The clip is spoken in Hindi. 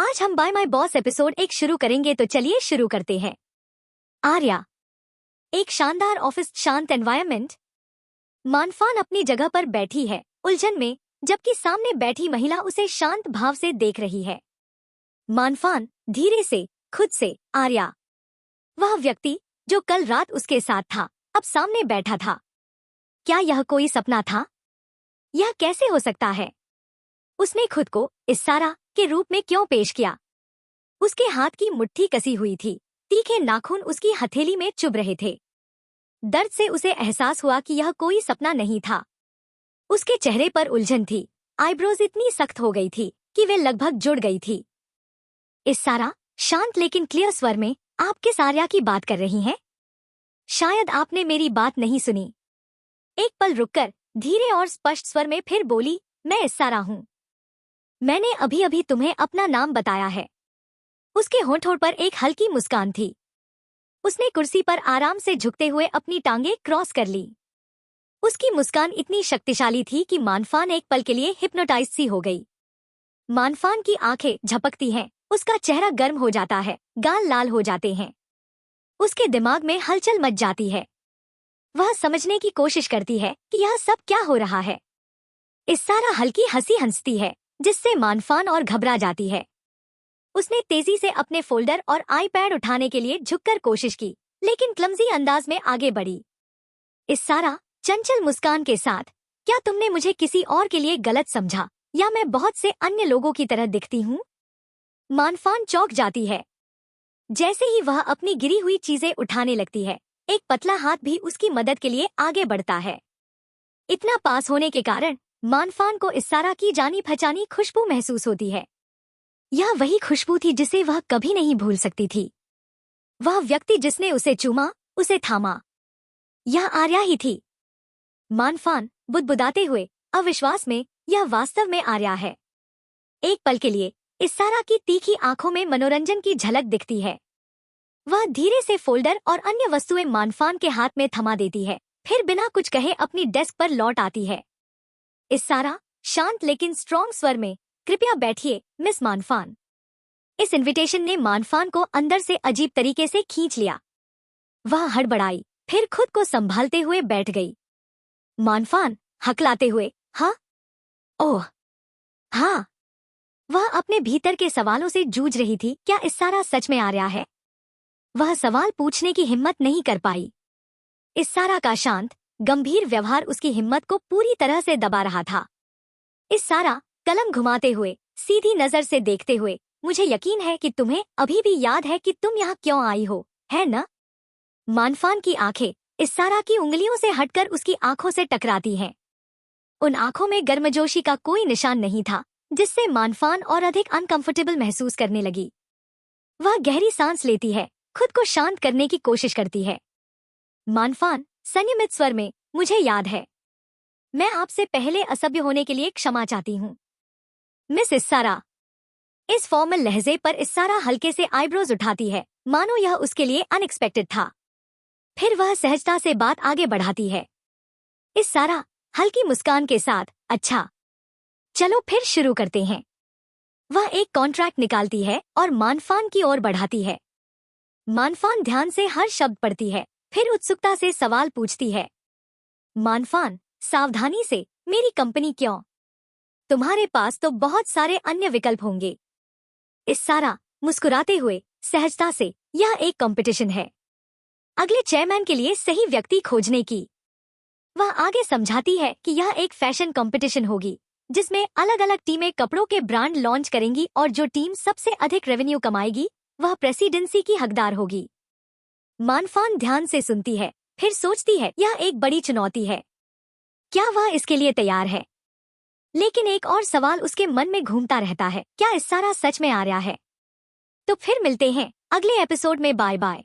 आज हम बाय माय बॉस एपिसोड 1 शुरू करेंगे, तो चलिए शुरू करते हैं। आर्या। एक शानदार ऑफिस, शांत एनवायरनमेंट। मानफान अपनी जगह पर बैठी है, उलझन में, जबकि सामने बैठी महिला उसे शांत भाव से देख रही है। मानफान धीरे से खुद से, आर्या, वह व्यक्ति जो कल रात उसके साथ था, अब सामने बैठा था। क्या यह कोई सपना था? यह कैसे हो सकता है? उसने खुद को इस्सारा के रूप में क्यों पेश किया? उसके हाथ की मुट्ठी कसी हुई थी, तीखे नाखून उसकी हथेली में चुभ रहे थे। दर्द से उसे एहसास हुआ कि यह कोई सपना नहीं था। उसके चेहरे पर उलझन थी, आईब्रोज इतनी सख्त हो गई थी कि वे लगभग जुड़ गई थी। इस्सारा, शांत लेकिन क्लियर स्वर में, आप किस आर्या की बात कर रही हैं? शायद आपने मेरी बात नहीं सुनी। एक पल रुककर धीरे और स्पष्ट स्वर में फिर बोली, मैं इस्सारा हूँ। मैंने अभी अभी तुम्हें अपना नाम बताया है। उसके होठों पर एक हल्की मुस्कान थी। उसने कुर्सी पर आराम से झुकते हुए अपनी टांगें क्रॉस कर ली। उसकी मुस्कान इतनी शक्तिशाली थी कि मानफान एक पल के लिए हिप्नोटाइज सी हो गई। मानफान की आंखें झपकती हैं, उसका चेहरा गर्म हो जाता है, गाल लाल हो जाते हैं। उसके दिमाग में हलचल मच जाती है। वह समझने की कोशिश करती है कि यह सब क्या हो रहा है। इस्सारा हल्की हंसी हंसती है, जिससे मानफान और घबरा जाती है। उसने तेजी से अपने फोल्डर और आईपैड उठाने के लिए झुककर कोशिश की, लेकिन क्लमजी अंदाज में आगे बढ़ी। इस्सारा, चंचल मुस्कान के साथ, क्या तुमने मुझे किसी और के लिए गलत समझा, या मैं बहुत से अन्य लोगों की तरह दिखती हूँ? मानफान चौंक जाती है। जैसे ही वह अपनी गिरी हुई चीजें उठाने लगती है, एक पतला हाथ भी उसकी मदद के लिए आगे बढ़ता है। इतना पास होने के कारण मानफान को इस्सारा की जानी पहचानी खुशबू महसूस होती है। यह वही खुशबू थी जिसे वह कभी नहीं भूल सकती थी। वह व्यक्ति जिसने उसे चूमा, उसे थामा, यह आर्या ही थी। मानफान बुदबुदाते हुए, अविश्वास में, यह वास्तव में आर्या है। एक पल के लिए इस्सारा की तीखी आंखों में मनोरंजन की झलक दिखती है। वह धीरे से फोल्डर और अन्य वस्तुएं मानफान के हाथ में थमा देती है, फिर बिना कुछ कहे अपनी डेस्क पर लौट आती है। इस्सारा, शांत लेकिन स्ट्रॉन्ग स्वर में, कृपया बैठिए मिस मानफान। इस इनविटेशन ने मानफान को अंदर से अजीब तरीके से खींच लिया। वह हड़बड़ाई, फिर खुद को संभालते हुए बैठ गई। मानफान हकलाते हुए, हाँ, ओह, हाँ। वह अपने भीतर के सवालों से जूझ रही थी, क्या इस्सारा सच में आर्या है? वह सवाल पूछने की हिम्मत नहीं कर पाई। इस्सारा का शांत, गंभीर व्यवहार उसकी हिम्मत को पूरी तरह से दबा रहा था। इस्सारा, कलम घुमाते हुए, सीधी नजर से देखते हुए, मुझे यकीन है कि तुम्हें अभी भी याद है कि तुम यहाँ क्यों आई हो, है न? मानफान की आंखें इस्सारा की उंगलियों से हटकर उसकी आंखों से टकराती हैं। उन आंखों में गर्मजोशी का कोई निशान नहीं था, जिससे मानफान और अधिक अनकंफर्टेबल महसूस करने लगी। वह गहरी सांस लेती है, खुद को शांत करने की कोशिश करती है। मानफान संयमित स्वर में, मुझे याद है। मैं आपसे पहले असभ्य होने के लिए क्षमा चाहती हूँ मिस इस्सारा। इस फॉर्मल लहजे पर इस्सारा हल्के से आईब्रोज उठाती है, मानो यह उसके लिए अनएक्सपेक्टेड था। फिर वह सहजता से बात आगे बढ़ाती है। इस्सारा, हल्की मुस्कान के साथ, अच्छा, चलो फिर शुरू करते हैं। वह एक कॉन्ट्रैक्ट निकालती है और मानफान की ओर बढ़ाती है। मानफान ध्यान से हर शब्द पढ़ती है, फिर उत्सुकता से सवाल पूछती है। मानफान, सावधानी से, मेरी कंपनी क्यों? तुम्हारे पास तो बहुत सारे अन्य विकल्प होंगे। इस्सारा, मुस्कुराते हुए, सहजता से, यह एक कंपटीशन है, अगले चेयरमैन के लिए सही व्यक्ति खोजने की। वह आगे समझाती है कि यह एक फैशन कंपटीशन होगी, जिसमें अलग अलग टीमें कपड़ों के ब्रांड लॉन्च करेंगी और जो टीम सबसे अधिक रेवेन्यू कमाएगी, वह प्रेसिडेंसी की हकदार होगी। मानफान ध्यान से सुनती है, फिर सोचती है, यह एक बड़ी चुनौती है। क्या वह इसके लिए तैयार है? लेकिन एक और सवाल उसके मन में घूमता रहता है, क्या इस्सारा सच में आर्या है? तो फिर मिलते हैं अगले एपिसोड में। Bye bye.